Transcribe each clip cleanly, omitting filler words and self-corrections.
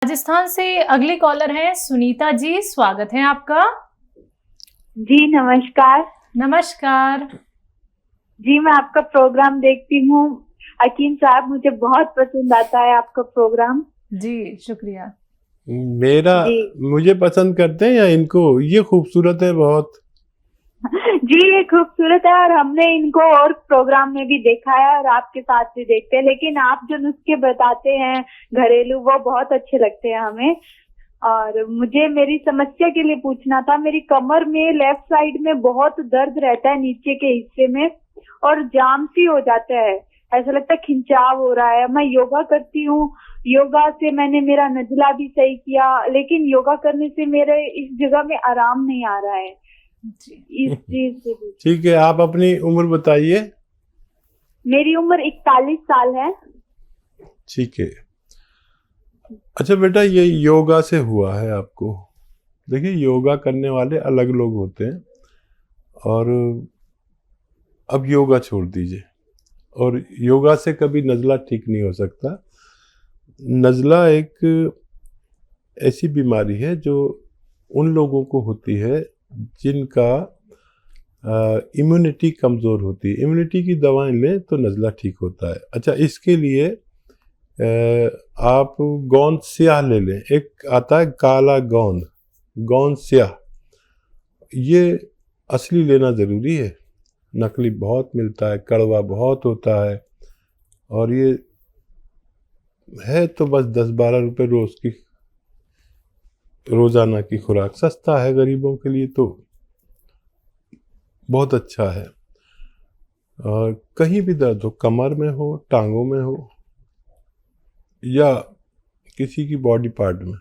राजस्थान से अगली कॉलर है सुनीता जी, स्वागत है आपका। जी नमस्कार। नमस्कार जी मैं आपका प्रोग्राम देखती हूँ हकीम साहब, मुझे बहुत पसंद आता है आपका प्रोग्राम। जी शुक्रिया। जी मुझे पसंद करते हैं या इनको? ये खूबसूरत है बहुत। जी ये खूबसूरत है और हमने इनको और प्रोग्राम में भी देखा है और आपके साथ भी देखते हैं, लेकिन आप जो नुस्खे बताते हैं घरेलू वो बहुत अच्छे लगते हैं हमें। और मुझे मेरी समस्या के लिए पूछना था, मेरी कमर में लेफ्ट साइड में बहुत दर्द रहता है नीचे के हिस्से में और जाम सी हो जाता है, ऐसा लगता है खिंचाव हो रहा है। मैं योगा करती हूँ, योगा से मैंने मेरा नजला भी सही किया, लेकिन योगा करने से मेरे इस जगह में आराम नहीं आ रहा है इस चीज से। ठीक है, आप अपनी उम्र बताइए। मेरी उम्र 41 साल है। ठीक है। अच्छा बेटा, ये योगा से हुआ है आपको? देखिए, योगा करने वाले अलग लोग होते हैं और अब योगा छोड़ दीजिए। और योगा से कभी नज़ला ठीक नहीं हो सकता। नज़ला एक ऐसी बीमारी है जो उन लोगों को होती है जिनका इम्यूनिटी कमज़ोर होती है। इम्यूनिटी की दवाएं लें तो नज़ला ठीक होता है। अच्छा, इसके लिए आप गोंद स्याह ले लें। एक आता है काला गोंद, गोंद स्याह, ये असली लेना ज़रूरी है। नकली बहुत मिलता है, कड़वा बहुत होता है, और ये है तो बस 10-12 रुपये रोज़ाना की खुराक। सस्ता है गरीबों के लिए, तो बहुत अच्छा है। और कहीं भी दर्द हो, कमर में हो, टांगों में हो या किसी की बॉडी पार्ट में,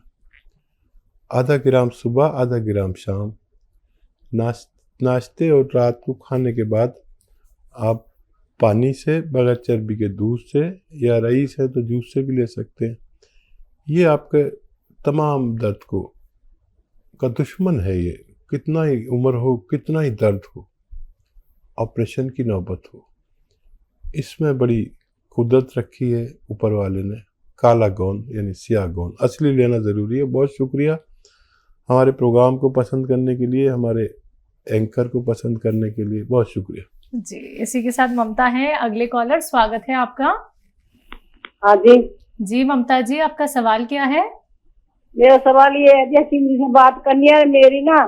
आधा ग्राम सुबह, आधा ग्राम शाम, नाश्ते और रात को खाने के बाद आप पानी से, बगैर चर्बी के दूध से, या रईस है तो जूस से भी ले सकते हैं। ये आपके तमाम दर्द का दुश्मन है। ये कितना ही उम्र हो, कितना ही दर्द हो, ऑपरेशन की नौबत हो, इसमें बड़ी कुदरत रखी है ऊपर वाले ने। काला गोंद यानी स्याह गोंद असली लेना ज़रूरी है। बहुत शुक्रिया हमारे प्रोग्राम को पसंद करने के लिए, हमारे एंकर को पसंद करने के लिए, बहुत शुक्रिया जी। इसी के साथ ममता है अगले कॉलर, स्वागत है आपका। हाँ जी। जी ममता जी, आपका सवाल क्या है? मेरा सवाल ये है, जैसी मुझे बात करनी है, मेरी ना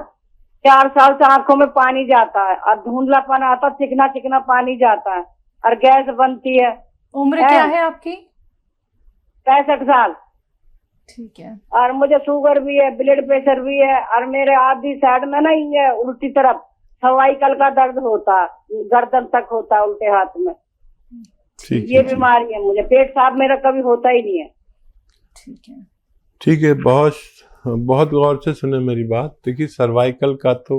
4 साल से आंखों में पानी जाता है और धुंधलापन आता, चिकना चिकना पानी जाता है और गैस बनती है। उम्र क्या है आपकी? 65 साल। ठीक है। और मुझे शुगर भी है, ब्लड प्रेशर भी है, और मेरे आधी साइड में ना ये उल्टी तरफ सर्वाइकल का दर्द होता है, गर्दन तक होता है, उल्टे हाथ में। ये बीमारी है मुझे। पेट साफ मेरा कभी होता ही नहीं है। ठीक है, ठीक है। बहुत गौर से सुने मेरी बात। देखिए, सर्वाइकल का तो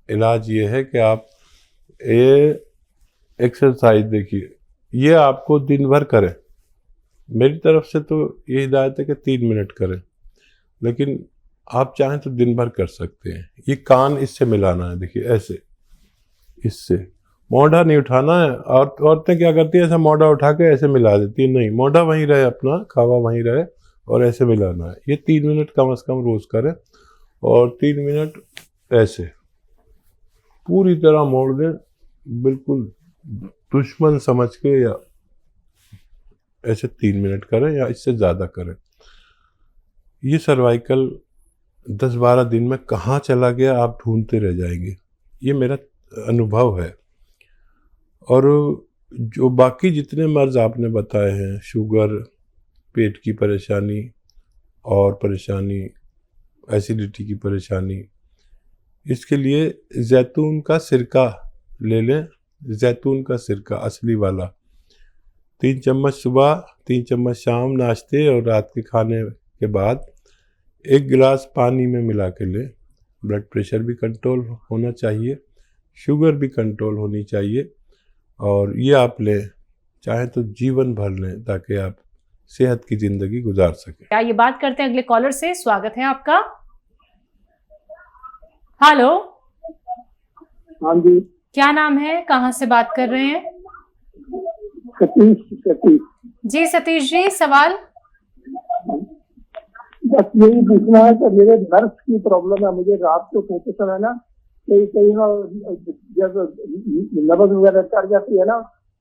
इलाज ये है कि आप ये एक्सरसाइज, देखिए ये आपको दिन भर करें। मेरी तरफ से तो ये हिदायत है कि 3 मिनट करें, लेकिन आप चाहें तो दिन भर कर सकते हैं। ये कान इससे मिलाना है, देखिए ऐसे, इससे मोढ़ा नहीं उठाना है। और औरतें क्या करती है, ऐसा मोढ़ा उठा के ऐसे मिला देती है। नहीं, मोढ़ा वहीं रहे, अपना खावा वहीं रहे, और ऐसे मिलाना है। ये 3 मिनट कम से कम रोज करें, और 3 मिनट ऐसे पूरी तरह मोड़ दें, बिल्कुल दुश्मन समझ के, या ऐसे 3 मिनट करें या इससे ज़्यादा करें। ये सर्वाइकल 10-12 दिन में कहाँ चला गया आप ढूंढते रह जाएंगे, ये मेरा अनुभव है। और जो बाकी जितने मर्ज आपने बताए हैं, शुगर, पेट की परेशानी और परेशानी, एसिडिटी की परेशानी, इसके लिए जैतून का सिरका ले लें। जैतून का सिरका असली वाला, 3 चम्मच सुबह, 3 चम्मच शाम, नाश्ते और रात के खाने के बाद 1 गिलास पानी में मिला के लें। ब्लड प्रेशर भी कंट्रोल होना चाहिए, शुगर भी कंट्रोल होनी चाहिए, और ये आप लें, चाहे तो जीवन भर लें, ताकि आप सेहत की जिंदगी गुजार सकें। क्या ये बात करते हैं अगले कॉलर से, स्वागत है आपका। हेलो। हाँ जी। क्या नाम है, कहाँ से बात कर रहे हैं? सतीश। जी सतीश जी, सवाल। बस यही पूछना है कि मेरे नर्व की प्रॉब्लम है, मुझे रात को सोते समय ना कहीं कहीं ना जब नब्ज वगैरह चढ़ जाती है ना,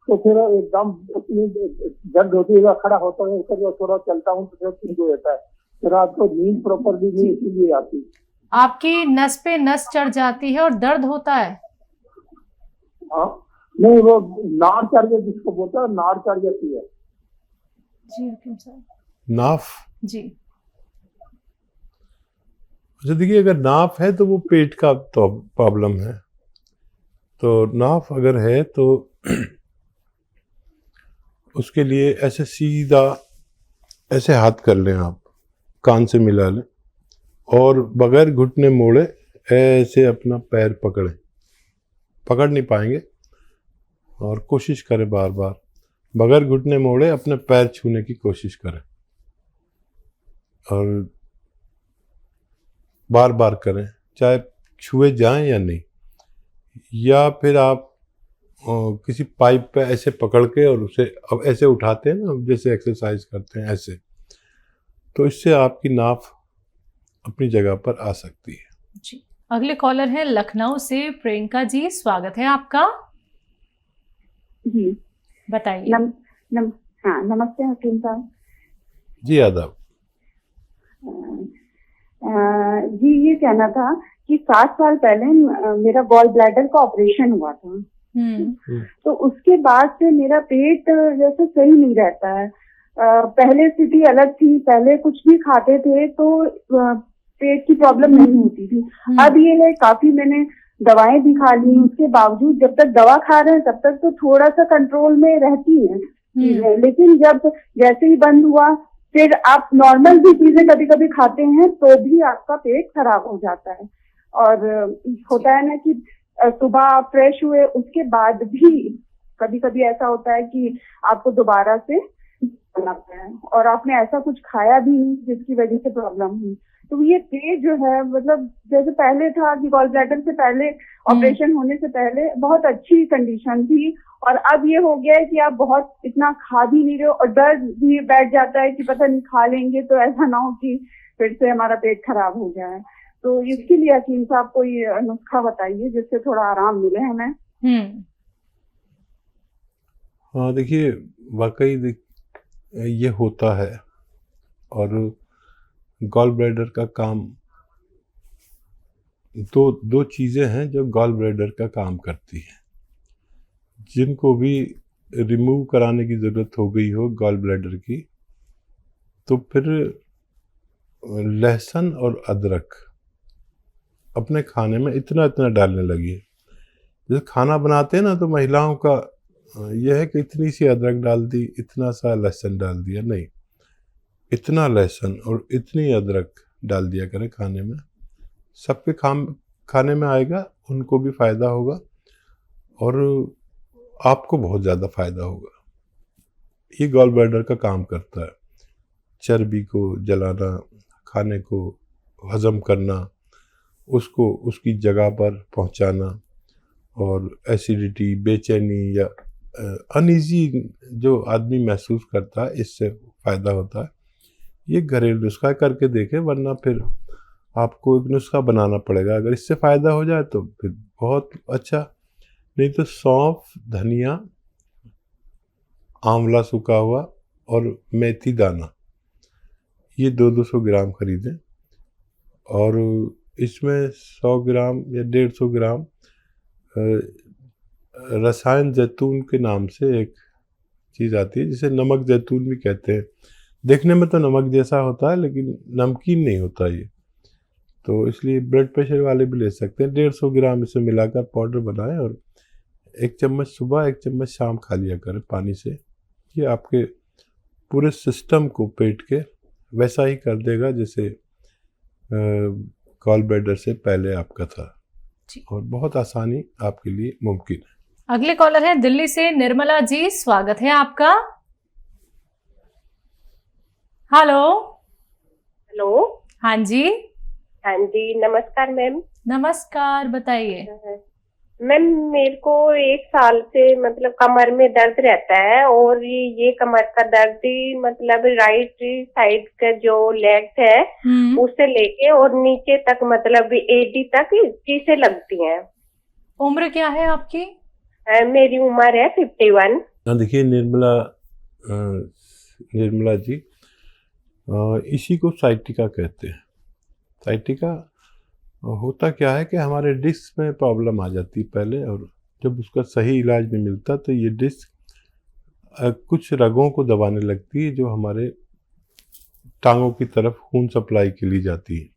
तो फिर एकदम इतनी दर्द होती है, खड़ा होता हूँ फिर थोड़ा चलता हूँ तो फिर ठीक हो जाता है। तो रात को नींद प्रॉपरली नहीं इसीलिए आती। आपकी नस पे नस चढ़ जाती है और दर्द होता है? हाँ नहीं, वो नाड़ चढ़ जाती, जिसको बोलते हैं नाड़ चढ़ जाती है। जी हकीम साहब। नाफ? जी। अच्छा देखिए, अगर नाफ है तो वो पेट का तो प्रॉब्लम है। तो नाफ अगर है तो उसके लिए ऐसे सीधा ऐसे हाथ कर लें, आप कान से मिला लें और बगैर घुटने मोड़े ऐसे अपना पैर पकड़ें। पकड़ नहीं पाएंगे और कोशिश करें बार बार बगैर घुटने मोड़े अपने पैर छूने की कोशिश करें और बार बार करें, चाहे छुए जाएं या नहीं। या फिर आप किसी पाइप पे ऐसे पकड़ के और उसे अब ऐसे उठाते हैं ना, जैसे एक्सरसाइज करते हैं ऐसे, तो इससे आपकी नाफ अपनी जगह पर आ सकती है। जी। अगले कॉलर हैं लखनऊ से प्रियंका जी, स्वागत है आपका। जी बताइए। हाँ नमस्ते हकीम साहब। जी आदाब। जी ये कहना था कि 7 साल पहले मेरा गॉल ब्लैडर का ऑपरेशन हुआ था। तो उसके बाद से मेरा पेट जैसे सही नहीं रहता है। पहले स्थिति अलग थी, पहले कुछ भी खाते थे तो पेट की प्रॉब्लम नहीं होती थी। अब ये है, काफी मैंने दवाएं भी खा ली, उसके बावजूद जब तक दवा खा रहे हैं तब तक तो थोड़ा सा कंट्रोल में रहती है चीजें, लेकिन जब जैसे ही बंद हुआ फिर आप नॉर्मल भी चीजें कभी कभी खाते हैं तो भी आपका पेट खराब हो जाता है। और होता है ना कि सुबह फ्रेश हुए उसके बाद भी कभी कभी ऐसा होता है कि आपको दोबारा से लगता है और आपने ऐसा कुछ खाया भी नहीं जिसकी वजह से प्रॉब्लम हुई। तो ये पेट जो है, मतलब जैसे पहले था कि गॉल ब्लैडर से पहले, ऑपरेशन होने से पहले बहुत अच्छी कंडीशन थी, और अब ये हो गया है कि आप बहुत इतना खा भी नहीं रहे हो और दर्द भी बैठ जाता है कि पता नहीं खा लेंगे तो ऐसा ना हो कि फिर से हमारा पेट खराब हो जाए। तो इसके लिए हकीम साहब कोई नुस्खा बताइए जिससे थोड़ा आराम मिले हमें। हाँ देखिए, वाकई ये होता है और गॉल ब्लैडर का काम, दो चीज़ें हैं जो गॉल ब्लैडर का काम करती हैं। जिनको भी रिमूव कराने की ज़रूरत हो गई हो गॉल ब्लैडर की, तो फिर लहसुन और अदरक अपने खाने में इतना इतना डालने लगी। जैसे खाना बनाते हैं ना तो महिलाओं का यह है कि इतनी सी अदरक डाल दी, इतना सा लहसुन डाल दिया, नहीं, इतना लहसुन और इतनी अदरक डाल दिया करें खाने में। सबके खाने में आएगा, उनको भी फ़ायदा होगा और आपको बहुत ज़्यादा फ़ायदा होगा। ये गॉल ब्लैडर का काम करता है, चर्बी को जलाना, खाने को हज़म करना, उसको उसकी जगह पर पहुंचाना, और एसिडिटी, बेचैनी या अनईजी जो आदमी महसूस करता है, इससे फ़ायदा होता है। ये घरेलू नुस्खा करके देखें, वरना फिर आपको एक नुस्खा बनाना पड़ेगा। अगर इससे फ़ायदा हो जाए तो फिर बहुत अच्छा, नहीं तो सौंफ, धनिया, आंवला सूखा हुआ और मेथी दाना, ये 200 ग्राम खरीदें और इसमें 100 ग्राम या 150 ग्राम रसायन जैतून के नाम से एक चीज़ आती है, जिसे नमक जैतून भी कहते हैं। देखने में तो नमक जैसा होता है लेकिन नमकीन नहीं होता ये, तो इसलिए ब्लड प्रेशर वाले भी ले सकते हैं। 150 ग्राम इसे मिलाकर पाउडर बनाएं और 1 चम्मच सुबह 1 चम्मच शाम खा लिया करें पानी से। ये आपके पूरे सिस्टम को, पेट के, वैसा ही कर देगा जैसे गॉल ब्लैडर से पहले आपका था, और बहुत आसानी आपके लिए मुमकिन है। अगले कॉलर है दिल्ली से निर्मला जी, स्वागत है आपका। हेलो। हेलो। हाँ जी। हाँ जी, नमस्कार मैम। नमस्कार, बताइए। मैम मेरे को 1 साल से मतलब कमर में दर्द रहता है, और ये कमर का दर्द मतलब राइट साइड का जो लेग है उससे लेके और नीचे तक मतलब एडी तक चीजें लगती हैं। उम्र क्या है आपकी? मेरी उम्र है 51। देखिए निर्मला जी, इसी को साइटिका कहते हैं। साइटिका होता क्या है कि हमारे डिस्क में प्रॉब्लम आ जाती है पहले, और जब उसका सही इलाज नहीं मिलता तो ये डिस्क कुछ रगों को दबाने लगती है जो हमारे टांगों की तरफ खून सप्लाई के लिए जाती है।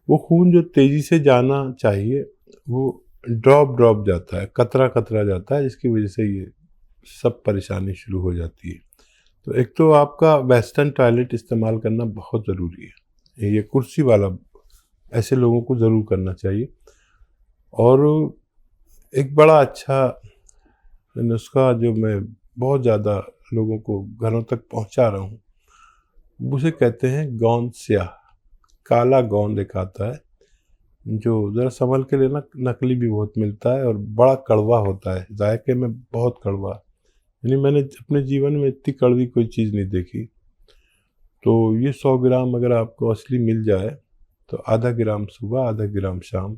वो खून जो तेज़ी से जाना चाहिए वो ड्रॉप जाता है, कतरा जाता है, जिसकी वजह से ये सब परेशानी शुरू हो जाती है। तो एक तो आपका वेस्टर्न टॉयलेट इस्तेमाल करना बहुत ज़रूरी है। ये कुर्सी वाला ऐसे लोगों को ज़रूर करना चाहिए। और एक बड़ा अच्छा नुस्खा जो मैं बहुत ज़्यादा लोगों को घरों तक पहुंचा रहा हूँ, उसे कहते हैं गोंद स्याह। काला गोंद एक आता है जो ज़रा संभल के लेना, नकली भी बहुत मिलता है और बड़ा कड़वा होता है, जायके में बहुत कड़वा। यानी मैंने अपने जीवन में इतनी कड़वी कोई चीज़ नहीं देखी। तो ये 100 ग्राम अगर आपको असली मिल जाए तो आधा ग्राम सुबह, आधा ग्राम शाम,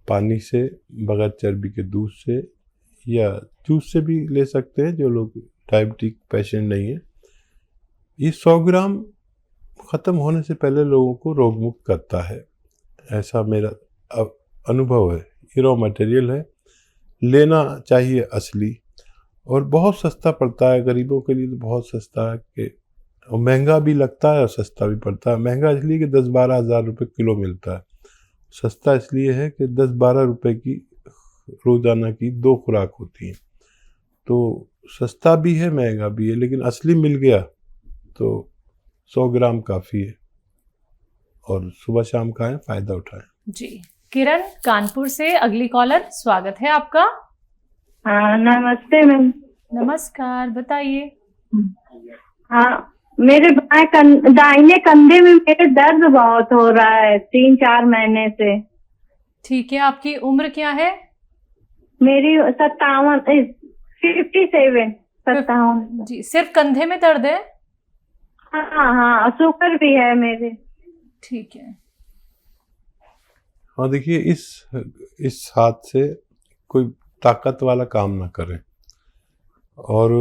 पानी से, बगैर चर्बी के दूध से या जूस से भी ले सकते हैं जो लोग डायबिटिक पेशेंट नहीं है। ये 100 ग्राम ख़त्म होने से पहले लोगों को रोग मुक्त करता है, ऐसा मेरा अनुभव है। ये रॉ मटेरियल है, लेना चाहिए असली, और बहुत सस्ता पड़ता है गरीबों के लिए। तो बहुत सस्ता है कि और महंगा भी लगता है और सस्ता भी पड़ता है। महंगा इसलिए कि 10-12 हज़ार रुपये किलो मिलता है। सस्ता इसलिए है कि 10-12 रुपये की रोज़ाना की 2 खुराक होती हैं। तो सस्ता भी है, महंगा भी है, लेकिन असली मिल गया तो 100 ग्राम काफ़ी है। और सुबह शाम खाएं, फ़ायदा उठाएं। जी। किरण कानपुर से अगली कॉलर, स्वागत है आपका। हाँ नमस्ते मैम। नमस्कार, बताइए। हाँ मेरे दाहिने कंधे में मेरे दर्द बहुत हो रहा है 3-4 महीने से। ठीक है, आपकी उम्र क्या है? मेरी 57 जी। सिर्फ कंधे में दर्द है? हाँ शुगर भी है मेरे। ठीक है। हाँ देखिए, इस हाथ से कोई ताकत वाला काम ना करें। और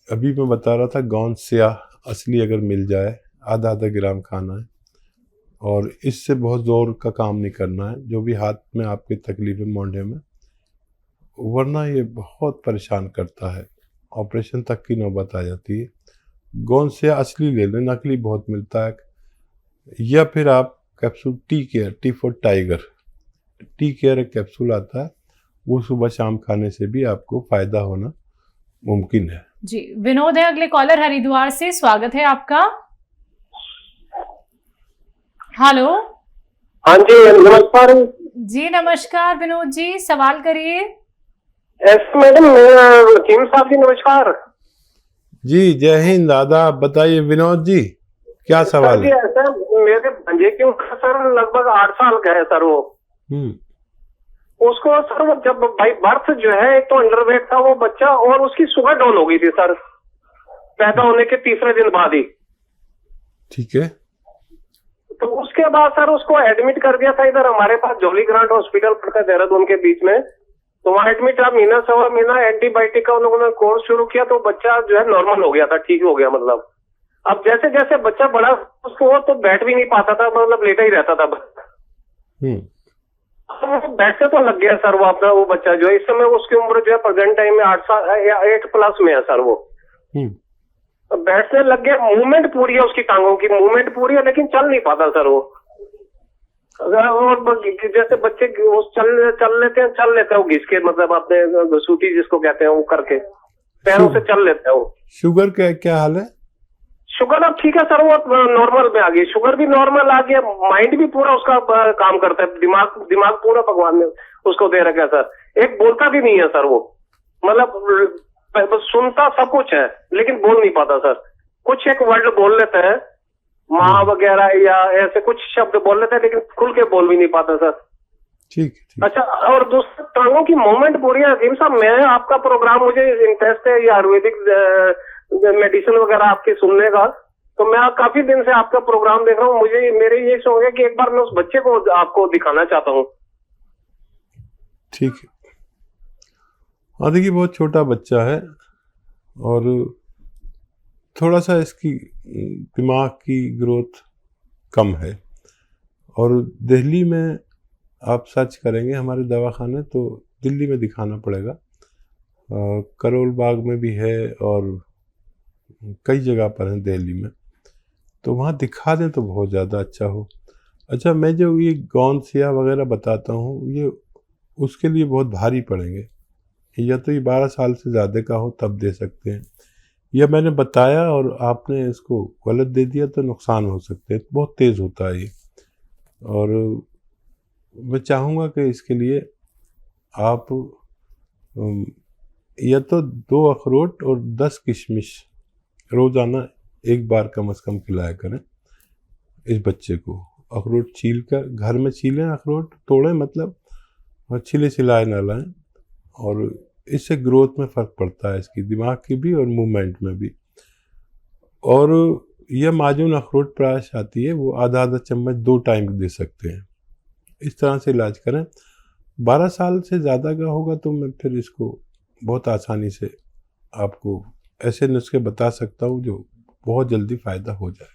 अभी मैं बता रहा था गोंद स्याह असली अगर मिल जाए, आधा ग्राम खाना है, और इससे बहुत ज़ोर का काम नहीं करना है जो भी हाथ में आपकी तकलीफ है मोंढे में, वरना ये बहुत परेशान करता है, ऑपरेशन तक की नौबत आ जाती है। गोंद स्याह असली ले लें, नकली बहुत मिलता है। या फिर आप capsule T for tiger, tea care एक कैप्सूल आता है, वो सुबह शाम खाने से भी आपको फ़ायदा होना मुमकिन है। जी। विनोद है अगले कॉलर हरिद्वार से, स्वागत है आपका। हेलो। हाँ जी नमस्कार। जी नमस्कार विनोद जी, सवाल करिए। मैडम वकीम साहब जी नमस्कार। जी जय हिंद, दादा। बताइए विनोद जी, क्या सवाल है? ऐसा मेरे भांजे की उम्र सर लगभग 8 साल का है सर। वो उसको सर वो जब भाई बर्थ जो है, एक तो अंडरवेट था वो बच्चा, और उसकी शुगर डाउन हो गई थी सर पैदा होने के 3रे दिन बाद ही। ठीक है। तो उसके बाद सर उसको एडमिट कर दिया था इधर हमारे पास जॉली ग्रांट हॉस्पिटल पड़ता है देहरादून के बीच में। तो वहाँ एडमिट आप महीना 1.25 महीना एंटीबायोटिक का उन लोगों ने कोर्स शुरू किया, तो बच्चा जो है नॉर्मल हो गया था, ठीक हो गया मतलब। अब जैसे जैसे बच्चा बड़ा उसको तो बैठ भी नहीं पाता था, मतलब लेटा ही रहता था। बैठ से तो लग गया सर वो अपना, वो बच्चा जो है इस समय उसकी उम्र जो है प्रेजेंट टाइम में 8 साल या 8+ में है सर। वो बैठने लग गया, मूवमेंट पूरी है उसकी, टांगों की मूवमेंट पूरी है, लेकिन चल नहीं पाता सर वो। और जैसे बच्चे वो चल लेते हैं वो घिस के, मतलब अपने घसूटी जिसको कहते हैं वो करके पैरों से चल लेते हैं वो। शुगर का क्या हाल है? शुगर अब ठीक है सर, वो नॉर्मल में आ गई, शुगर भी नॉर्मल आ गया, माइंड भी पूरा उसका काम करता है, दिमाग पूरा भगवान ने उसको दे रखा है सर। एक बोलता भी नहीं है सर वो, मतलब सुनता सब कुछ है लेकिन बोल नहीं पाता सर। कुछ एक वर्ड बोल लेता है, माँ वगैरह या ऐसे कुछ शब्द बोल लेता है, लेकिन खुल के बोल भी नहीं पाता सर। ठीक है। अच्छा, और दूसरा टांगों की मूवमेंट पूरी है हकीम साहब। मैं आपका प्रोग्राम, मुझे इंटरेस्ट है ये आयुर्वेदिक मेडिसिन वगैरह आपकी सुनने का, तो मैं काफी दिन से आपका प्रोग्राम देख रहा हूँ। मुझे मेरे ये शौक है कि एक बार मैं उस बच्चे को आपको दिखाना चाहता हूँ। ठीक है। हाँ देखिए, बहुत छोटा बच्चा है और थोड़ा सा इसकी दिमाग की ग्रोथ कम है, और दिल्ली में आप सर्च करेंगे हमारे दवाखाने तो दिल्ली में दिखाना पड़ेगा। करोल बाग में भी है और कई जगह पर है दिल्ली में, तो वहाँ दिखा दें तो बहुत ज़्यादा अच्छा हो। अच्छा, मैं जो ये गौनसिया वगैरह बताता हूँ, ये उसके लिए बहुत भारी पड़ेंगे। या तो ये 12 साल से ज़्यादा का हो तब दे सकते हैं, या मैंने बताया और आपने इसको गलत दे दिया तो नुकसान हो सकते हैं। बहुत तेज़ होता है ये, और मैं चाहूँगा कि इसके लिए आप या तो 2 अखरोट और 10 किशमिश रोज़ाना एक बार कम से कम खिलाया करें इस बच्चे को। अखरोट छील कर घर में छीलें, अखरोट तोड़ें मतलब, और छिले छिलाए ना लाएं, और इससे ग्रोथ में फ़र्क पड़ता है, इसकी दिमाग की भी और मूवमेंट में भी। और यह माजून अखरोट प्राश आती है, वो आधा आधा चम्मच 2 टाइम दे सकते हैं। इस तरह से इलाज करें। 12 साल से ज़्यादा का होगा तो मैं फिर इसको बहुत आसानी से आपको ऐसे नुस्खे बता सकता हूँ जो बहुत जल्दी फ़ायदा हो जाए।